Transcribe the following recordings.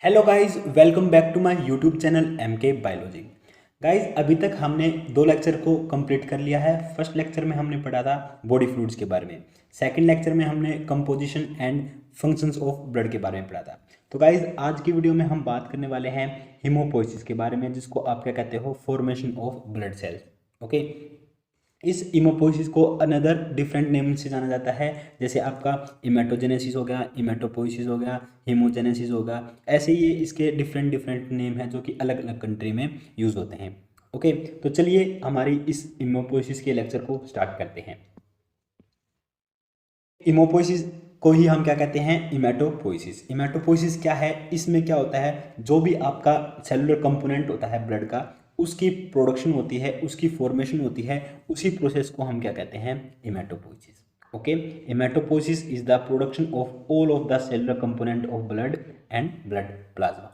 Hello guys, welcome back to my YouTube channel MK biology. Guys, अभी तक हमने दो लेक्चर को कंप्लीट कर लिया है। फर्स्ट लेक्चर में हमने पढ़ा था बॉडी फ्लूइड्स के बारे में। सेकंड लेक्चर में हमने composition and functions of blood के बारे में पढ़ा था। तो गाइस, आज की वीडियो में हम बात करने वाले हैं हीमोपोइसिस के बारे में, जिसको आप क्या कहते हो, formation of blood cells. Okay, इस इमोपोइसिस को अनदर डिफरेंट नेम से जाना जाता है, जैसे आपका इमेटोजेनेसिस हो गया, इमेटोपोइसिस हो गया, हीमोजेनेसिस हो गया। ऐसे ही इसके डिफरेंट डिफरेंट नेम हैं जो कि अलग अलग कंट्री में यूज़ होते हैं। ओके, तो चलिए हमारी इस इमोपोइसिस के लेक्चर को स्टार्ट करते हैं। इमोपोइसिस को ही हम क्या कहते हैं, इमेटोपोइसिस। इमेटोपोइसिस क्या है, इसमें क्या होता है, जो भी आपका सेलुलर कंपोनेंट होता है ब्लड का, उसकी प्रोडक्शन होती है, उसकी फॉर्मेशन होती है, उसी प्रोसेस को हम क्या कहते हैं, haematopoiesis. Okay, haematopoiesis is the production of all of the cellular component of blood and blood plasma.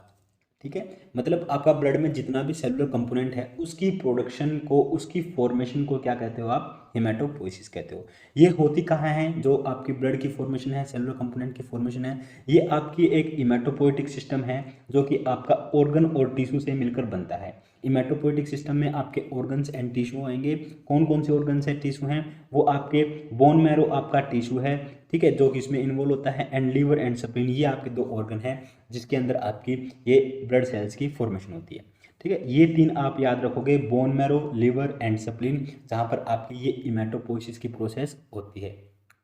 ठीक है, मतलब आपका ब्लड में जितना भी सेलुलर कंपोनेंट है, उसकी प्रोडक्शन को, उसकी फॉर्मेशन को क्या कहते हो आप, हेमाटोपोइसिस कहते हो। ये होती कहाँ है, जो आपकी ब्लड की फॉर्मेशन है, सेलुलर कंपोनेंट की फॉर्मेशन है, ये आपकी एक इमेटोपोइटिक सिस्टम है, जो कि आपका ऑर्गन और टिश्यू से मिलकर बनता है। इमेटोपोइटिक सिस्टम में आपके ऑर्गन्स एंड टिश्यू आएंगे। कौन कौन से ऑर्गन्स एंड टिश्यू हैं, वो आपके बोन मैरो आपका टिश्यू है, ठीक है, जो कि इसमें इन्वॉल्व होता है, एंड लीवर एंड स्प्लीन, ये आपके दो ऑर्गन हैं जिसके अंदर आपकी ये ब्लड सेल्स की फॉर्मेशन होती है। ठीक है, ये तीन आप याद रखोगे, bone marrow, liver and spleen, जहाँ पर आपकी ये इमेटोपोइसिस की प्रोसेस होती है।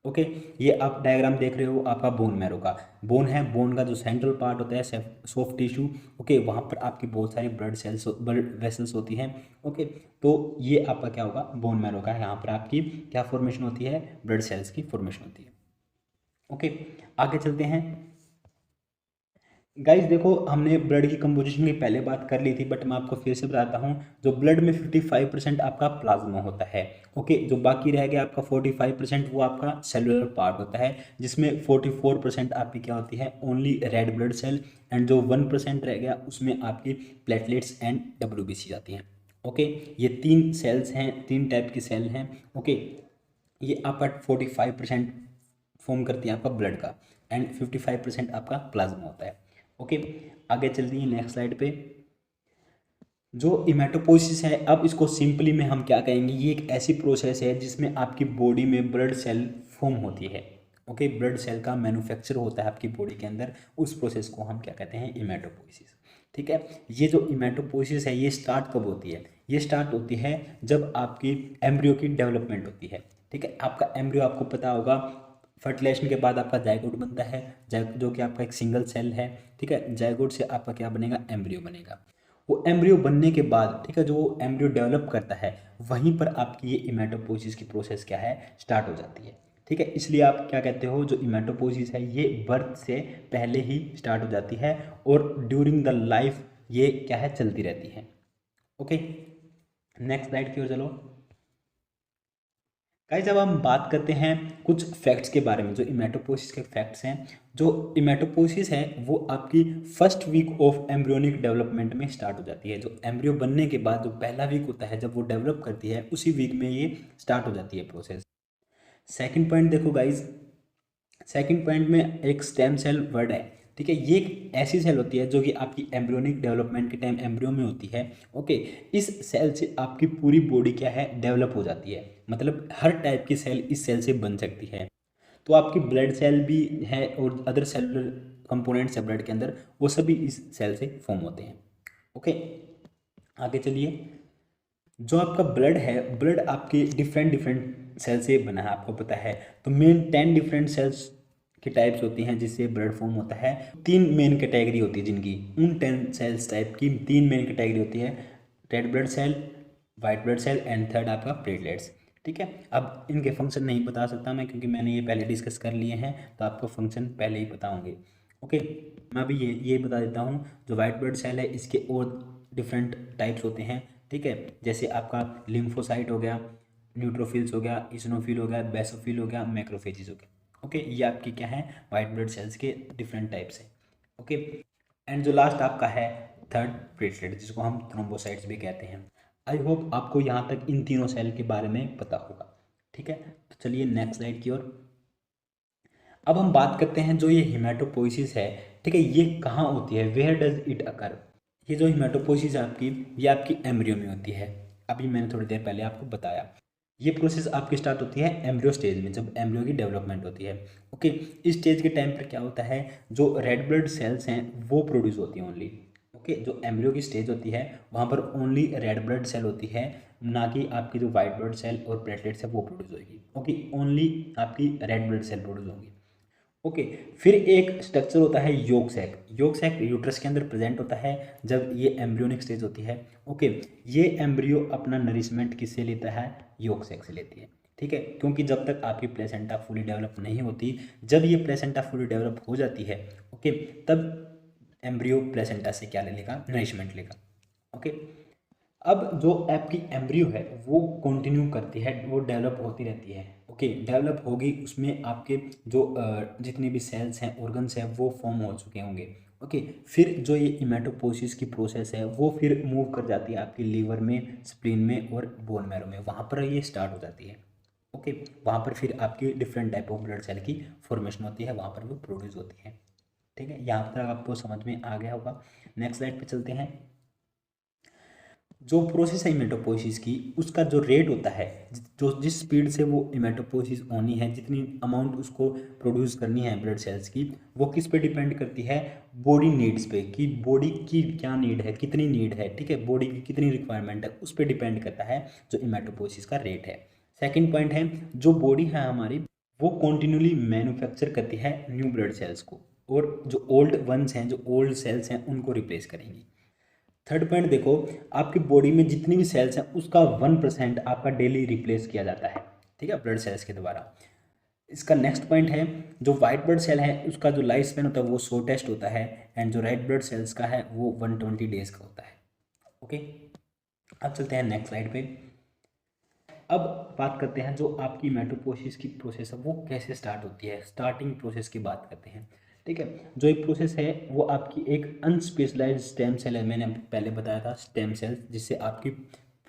ओके, ये आप डायग्राम देख रहे हो आपका बोन मैरो का। बोन है, बोन का जो सेंट्रल पार्ट होता है, सॉफ्ट टिश्यू। ओके, वहाँ पर आपकी बहुत सारी ब्लड सेल्स, ब्लड वेसल्स होती हैं। ओके, तो ये आपका क्या होगा, बोन मैरो का, यहाँ पर आपकी क्या फॉर्मेशन होती है, ब्लड सेल्स की फॉर्मेशन होती है। ओके, आगे चलते हैं। गाइस देखो, हमने ब्लड की कंपोजिशन की पहले बात कर ली थी, बट मैं आपको फिर से बताता हूँ। जो ब्लड में 55% आपका प्लाज्मा होता है। ओके, जो बाकी रह गया आपका 45%, वो आपका सेलुलर पार्ट होता है, जिसमें 44% आपकी क्या होती है, only red blood cell, and जो 1% रह गया उसमें आपकी प्लेटलेट्स एंड WBC आती हैं। ओके, ये तीन सेल्स हैं, तीन टाइप की सेल हैं। ओके, ये आपका 45% फॉर्म करती है आपका ब्लड का, एंड 55% आपका प्लाज्मा होता है। ओके, आगे चलती है नेक्स्ट स्लाइड पे। जो इमेटोपोइसिस है, अब इसको सिंपली में हम क्या कहेंगे, ये एक ऐसी प्रोसेस है जिसमें आपकी बॉडी में ब्लड सेल फॉर्म होती है। ओके, ब्लड सेल का मैन्युफैक्चर होता है आपकी बॉडी के अंदर, उस प्रोसेस को हम क्या कहते हैं, इमेटोपोइसिस। ठीक है, ये जो इमेटोपोइसिस है, ये स्टार्ट कब होती है, ये स्टार्ट होती है जब आपकी एम्ब्रियो की डेवलपमेंट होती है। ठीक है, आपका एम्ब्रियो आपको पता होगा, फर्टिलाइजेशन के बाद आपका जायगोट बनता है, जो कि आपका एक सिंगल सेल है। ठीक है, जायगोट से आपका क्या बनेगा, एम्ब्रियो बनेगा। वो एम्ब्रियो बनने के बाद, ठीक है, जो वो एम्ब्रियो डेवलप करता है, वहीं पर आपकी ये इमेटोपोइसिस की प्रोसेस क्या है, स्टार्ट हो जाती है। ठीक है, इसलिए आप क्या कहते हो, जो इमेटोपोइसिस है, ये बर्थ से पहले ही स्टार्ट हो जाती है, और ड्यूरिंग द लाइफ ये क्या है, चलती रहती है। ओके, नेक्स्ट स्लाइड की ओर चलो। गाइस, जब हम बात करते हैं कुछ फैक्ट्स के बारे में, जो इमेटोपोसिस के फैक्ट्स हैं। जो इमेटोपोसिस है, वो आपकी first week of embryonic development में स्टार्ट हो जाती है। जो एम्ब्रियो बनने के बाद जो पहला वीक होता है, जब वो डेवलप करती है, उसी वीक में ये स्टार्ट हो जाती है प्रोसेस। सेकंड पॉइंट देखो गाइस, सेकंड पॉइंट में एक स्टेम सेल वर्ड है। ठीक है, ये एक ऐसी सेल होती है जो कि आपकी एम्ब्रियोनिक डेवलपमेंट के टाइम एम्ब्रियो में होती है। ओके, इस सेल से आपकी पूरी बॉडी क्या है, डेवलप हो जाती है, मतलब हर टाइप की सेल इस सेल से बन सकती है। तो आपकी ब्लड सेल भी है, और अदर सेलुलर कंपोनेंट्स है ब्लड के अंदर, वो सभी इस सेल से फॉर्म होते हैं। ओके, आगे चलिए। जो आपका ब्लड है, ब्लड आपके डिफरेंट डिफरेंट सेल से बना है, आपको पता है। तो मेन 10 डिफरेंट सेल्स की टाइप्स होती हैं जिससे ब्लड फॉर्म होता है। तीन मेन कैटेगरी होती है जिनकी, उन 10 सेल्स टाइप की तीन मेन कैटेगरी होती है, red blood cell, white blood cell, and third आपका प्लेटलेट्स। ठीक है, अब इनके फंक्शन नहीं बता सकता मैं, क्योंकि मैंने ये पहले डिस्कस कर लिए हैं, तो आपको फंक्शन पहले ही पता होंगे। ओके, मैं अभी ये बता देता हूँ। जो वाइट ब्लड सेल है, इसके और डिफरेंट टाइप्स होते हैं। ठीक है, जैसे आपका लिम्फोसाइट हो गया, न्यूट्रोफिल्स हो गया, इसिनोफिल हो गया, बेसोफिल हो गया, मैक्रोफेजेस हो गया। ओके, ये आपकी क्या है, वाइट ब्लड सेल्स के डिफरेंट टाइप्स हैं। ओके, एंड जो लास्ट आपका है थर्ड, प्लेटलेट, जिसको हम थ्रोम्बोसाइट्स भी कहते हैं। आई होप आपको यहाँ तक इन तीनों सेल के बारे में पता होगा। ठीक है, तो चलिए नेक्स्ट स्लाइड की ओर। अब हम बात करते हैं, जो ये हेमाटोपोइसिस है, ठीक है। ये कहाँ होती है, वेयर डज इट अकर। ये जो हिमेटोपोइसिस है आपकी, ये आपकी एम्ब्रियो में होती है। अभी मैंने थोड़ी देर पहले आपको बताया। ये प्रोसेस आपकी स्टार्ट होती है एम्ब्रियो स्टेज में, जब एम्ब्रियो की डेवलपमेंट होती है। ओके, इस स्टेज के टाइम पर क्या होता है, जो रेड ब्लड सेल्स हैं वो प्रोड्यूस होती हैं ओनली। ओके, जो एम्ब्रियो की स्टेज होती है वहाँ पर ओनली रेड ब्लड सेल होती है, ना कि आपकी जो वाइट ब्लड सेल और प्लेटलेट्स है वो प्रोड्यूस होगी। ओके, ओनली आपकी रेड ब्लड सेल प्रोड्यूस होगी। ओके, फिर एक स्ट्रक्चर होता है yolk sac. Yolk sac uterus के अंदर प्रेजेंट होता है जब ये एम्ब्रियोनिक स्टेज होती है। ओके, ये एम्ब्रियो अपना नरिशमेंट किससे लेता है, योग सैक से लेती है। ठीक है, क्योंकि जब तक आपकी प्लेसेंटा फुली डेवलप नहीं होती, जब ये प्लेसेंटा फुली डेवलप हो जाती है, ओके, तब एम्ब्रियो प्लेसेंटा से क्या ले लेगा, नरिशमेंट लेगा। ओके, अब जो आपकी एम्ब्रियो है वो कंटिन्यू करती है, वो डेवलप होती रहती है। ओके, डेवलप होगी, उसमें आपके जो जितने भी सेल्स हैं, ऑर्गन्स हैं, वो फॉर्म हो चुके होंगे। ओके, फिर जो ये इमेटोपोसिस की प्रोसेस है वो फिर मूव कर जाती है आपकी लीवर में, स्प्लीन में और बोन मैरो में, वहाँ पर ये स्टार्ट हो जाती है। ओके, वहाँ पर फिर आपकी different type of blood cell की फॉर्मेशन होती है, वहाँ पर वो प्रोड्यूस होती है। ठीक है, यहाँ तक आपको समझ में आ गया होगा। नेक्स्ट स्लाइड पे चलते हैं। जो प्रोसेस है इमेटोपोइसिस की, उसका जो रेट होता है, जो जिस स्पीड से वो इमेटोपोइसिस होनी है, जितनी अमाउंट उसको प्रोड्यूस करनी है ब्लड सेल्स की, वो किस पे डिपेंड करती है, बॉडी नीड्स पे, कि बॉडी की क्या नीड है, कितनी नीड है। ठीक है, बॉडी की कितनी रिक्वायरमेंट है, उस पर डिपेंड करता है जो इमेटोपोइसिस का रेट है। सेकेंड पॉइंट है, जो बॉडी है हमारी, वो कॉन्टिन्यूली मैन्युफैक्चर करती है न्यू ब्लड सेल्स को, और जो ओल्ड वंस हैं, जो ओल्ड सेल्स हैं, उनको रिप्लेस करेंगी। थर्ड पॉइंट देखो, आपकी बॉडी में जितनी भी सेल्स हैं उसका 1% आपका डेली रिप्लेस किया जाता है। ठीक है, ब्लड सेल्स के द्वारा। इसका नेक्स्ट पॉइंट है, जो वाइट ब्लड सेल है उसका जो लाइफ स्पेन होता है वो शॉर्टेस्ट होता है, एंड जो रेड ब्लड सेल्स का है वो 120 डेज का होता है। ओके, अब चलते हैं नेक्स्ट स्लाइड पे। अब बात करते हैं जो आपकी मेटोपोसिस की प्रोसेस है वो कैसे स्टार्ट होती है, स्टार्टिंग प्रोसेस की बात करते हैं। ठीक है, जो एक प्रोसेस है वो आपकी एक अनस्पेशलाइज्ड स्टेम सेल है, मैंने पहले बताया था स्टेम सेल, जिससे आपकी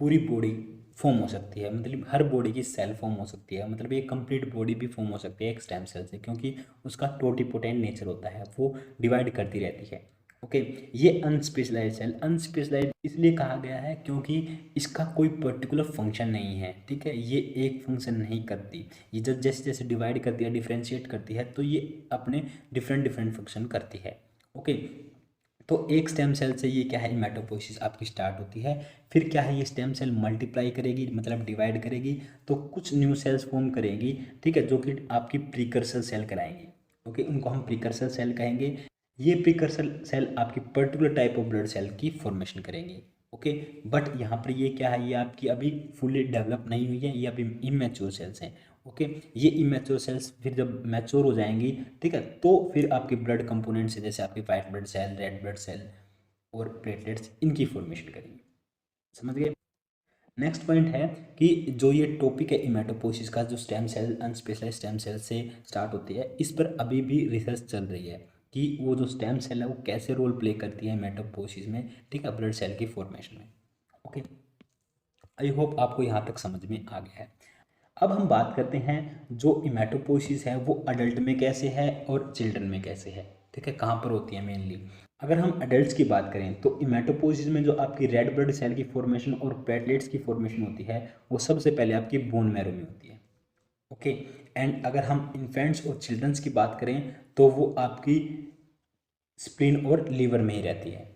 पूरी बॉडी फॉर्म हो सकती है, मतलब हर बॉडी की सेल फॉर्म हो सकती है, मतलब एक कंप्लीट बॉडी भी फॉर्म हो सकती है एक स्टेम सेल से, क्योंकि उसका टोटिपोटेंट नेचर होता है, वो डिवाइड करती रहती है। ओके, ये अनस्पेशलाइज्ड सेल, अनस्पेशलाइज्ड इसलिए कहा गया है क्योंकि इसका कोई पर्टिकुलर फंक्शन नहीं है। ठीक है, ये एक फंक्शन नहीं करती, ये जब जैसे जैसे डिवाइड करती है, डिफ्रेंशिएट करती है, तो ये अपने डिफरेंट डिफरेंट फंक्शन करती है। ओके, तो एक स्टेम सेल से ये क्या है, मेटापोसिस आपकी स्टार्ट होती है। फिर क्या है, ये स्टेम सेल मल्टीप्लाई करेगी, मतलब डिवाइड करेगी, तो कुछ न्यू सेल्स फॉर्म करेगी। ठीक है, जो कि आपकी प्रीकर्सर सेल कराएंगी। ओके, उनको हम प्रीकर्सर सेल कहेंगे। ये प्रीकर्सर सेल आपकी particular type of blood cell की फॉर्मेशन करेंगे। ओके, बट यहाँ पर ये क्या है, ये आपकी अभी फुली डेवलप नहीं हुई है, ये अभी इमेच्योर सेल्स हैं। ओके, ये इमेच्योर सेल्स फिर जब मैच्योर हो जाएंगी, ठीक है, तो फिर आपके ब्लड कंपोनेंट्स है, जैसे आपके white blood cell, red blood cell और प्लेटलेट्स, इनकी फॉर्मेशन करेंगे। समझ गए। नेक्स्ट पॉइंट है कि जो ये टॉपिक है इमेटोपोसिस का, जो स्टेम सेल अनस्पेशलाइज्ड स्टेम सेल से स्टार्ट होती है, इस पर अभी भी रिसर्च चल रही है कि वो जो स्टेम सेल है वो कैसे रोल प्ले करती है इमेटोपोसिस में, ठीक है, ब्लड सेल की फॉर्मेशन में। ओके, आई होप आपको यहाँ तक समझ में आ गया है। अब हम बात करते हैं जो इमेटोपोसिस है वो अडल्ट में कैसे है और चिल्ड्रन में कैसे है। ठीक है, कहाँ पर होती है मेनली। अगर हम एडल्ट्स की बात करें तो इमेटोपोसिस में जो आपकी रेड ब्लड सेल की फॉर्मेशन और प्लेटलेट्स की फॉर्मेशन होती है वो सबसे पहले आपकी बोन मैरो में होती है। ओके, एंड अगर हम इन्फेंट्स और चिल्ड्रंस की बात करें तो वो आपकी स्प्लीन और लीवर में ही रहती है।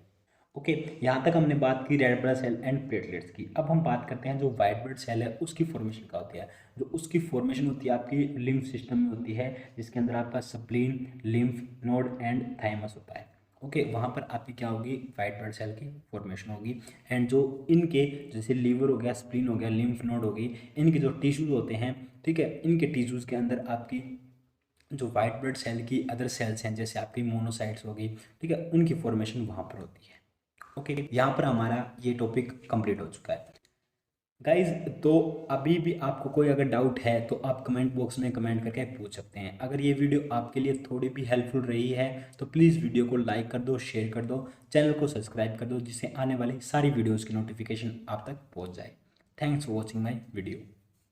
ओके, यहाँ तक हमने बात की red blood cell and platelets की। अब हम बात करते हैं जो वाइट ब्लड सेल है उसकी फॉर्मेशन का होती है। जो उसकी फॉर्मेशन होती है आपकी लिम्फ सिस्टम में होती है, जिसके अंदर आपका spleen, lymph node and thymus होता है। ओके, वहाँ पर आपकी क्या होगी, वाइट ब्लड सेल की फॉर्मेशन होगी। एंड जो इनके जैसे लीवर हो गया, स्प्लीन हो गया, लिम्फ नोड होगी, इनके जो टिश्यूज होते हैं, ठीक है, इनके टिश्यूज के अंदर आपकी जो वाइट ब्लड सेल की अदर सेल्स हैं, जैसे आपकी मोनोसाइट्स होगी, ठीक है, उनकी फॉर्मेशन वहाँ पर होती है। ओके, यहाँ पर हमारा ये टॉपिक कंप्लीट हो चुका है गाइज। तो अभी भी आपको कोई अगर डाउट है तो आप कमेंट बॉक्स में कमेंट करके पूछ सकते हैं। अगर ये वीडियो आपके लिए थोड़ी भी हेल्पफुल रही है तो प्लीज़ वीडियो को लाइक कर दो, शेयर कर दो, चैनल को सब्सक्राइब कर दो, जिससे आने वाली सारी वीडियोज़ की नोटिफिकेशन आप तक पहुँच जाए। Thanks for watching my video.